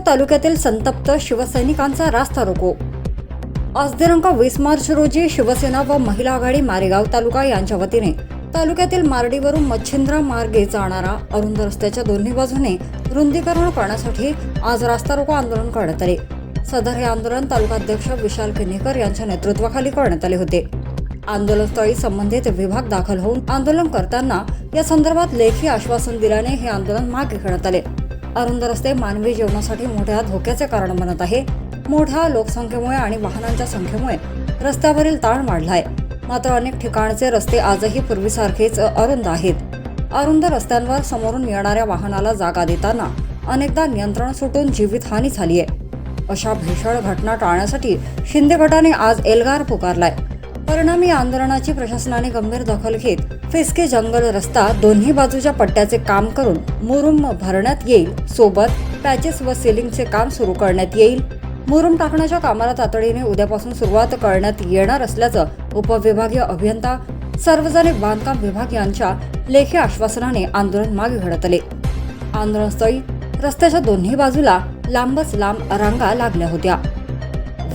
तालुक्यातील संतप्त शिवसैनिकांचा रास्ता रोको। आज दिनांक 20 मार्च रोजी शिवसेना व महिला आघाडी मारेगाव तालुका यांच्या वतीने तालुक्यातील मार्डीवरून मच्छिंद्रा मार्गे जाणारा अरुंद रस्त्याच्या दोन्ही बाजूने रुंदीकरण करण्यासाठी आज रास्ता रोको आंदोलन करण्यात आले। सदर हे आंदोलन तालुकाध्यक्ष विशाल किनीकर यांच्या नेतृत्वाखाली करण्यात आले होते। आंदोलनस्थळी संबंधित विभाग दाखल होऊन आंदोलन करताना या संदर्भात लेखी आश्वासन दिल्याने हे आंदोलन मागे घेण्यात आले। अरुंद रस्ते मानवी जीवनासाठी मोठ्या धोक्याचे कारण बनत आहे। मोठ्या लोकसंख्येमुळे आणि वाहनांच्या संख्येमुळे रस्त्यावरील ताण वाढला आहे। मात्र अनेक ठिकाणचे रस्ते आजही पूर्वीसारखेच अरुंद आहेत। अरुंद रस्त्यांवर समोरून येणाऱ्या वाहनाला जागा देताना अनेकदा नियंत्रण सुटून जीवितहानी झाली आहे। अशा भीषण घटना टाळण्यासाठी शिंदे गटाने आज एल्गार पुकारलाय। परिणामी आंदोलनाची प्रशासनाने गंभीर दखल घेत फिसके जंगल रस्ता दोन्ही बाजूच्या पट्ट्याचे काम करून मुरुम भरण्यात येईल। सोबत पॅचेस व सीलिंगचे काम सुरू करण्यात येईल। मुरुम टाकण्याच्या कामाला तातडीने उद्यापासून सुरुवात करण्यात येणार असल्याचं उपविभागीय अभियंता सार्वजनिक बांधकाम विभाग यांच्या लेखी आश्वासनाने आंदोलन मागे घेण्यात आले। आंदोलनस्थळी रस्त्याच्या दोन्ही बाजूला लांबच लांब रांगा लागल्या होत्या।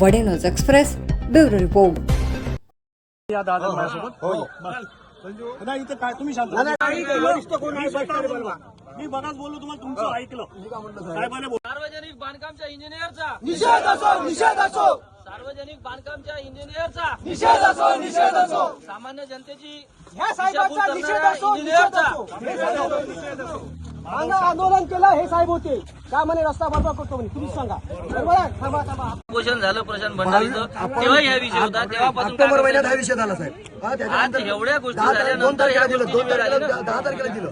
वडे न्यूज एक्सप्रेस ब्युरो रिपोर्ट। या दादा माझ्यासोबत नाही इथे काय तुम्ही शांत मी बघाच बोललो तुम्हाला तुमचं ऐकलं साहेबांनी सार्वजनिक बांधकामच्या इंजिनियरचा निषेध असो निषेध असो सार्वजनिक बांधकामच्या इंजिनियरचा निषेध असो निषेध असो सामान्य जनतेची ह्या साहेबांचा निषेध असो इंजिनियरचा आंदोलन केलं हे साहेब होते काय म्हणे रस्ता बरोबर करतो म्हणे तुम्ही सांगा बरोबर आहे थांबा थांबा उपोषण झालं प्रशांत भंडारीचं तेव्हा ह्या विषय होता तेव्हापासून ऑक्टोबर महिन्यात हा विषय झाला साहेब. आज एवढ्या गोष्टी झाल्यानंतर ह्या गोष्टी 10 तारखेला दिलं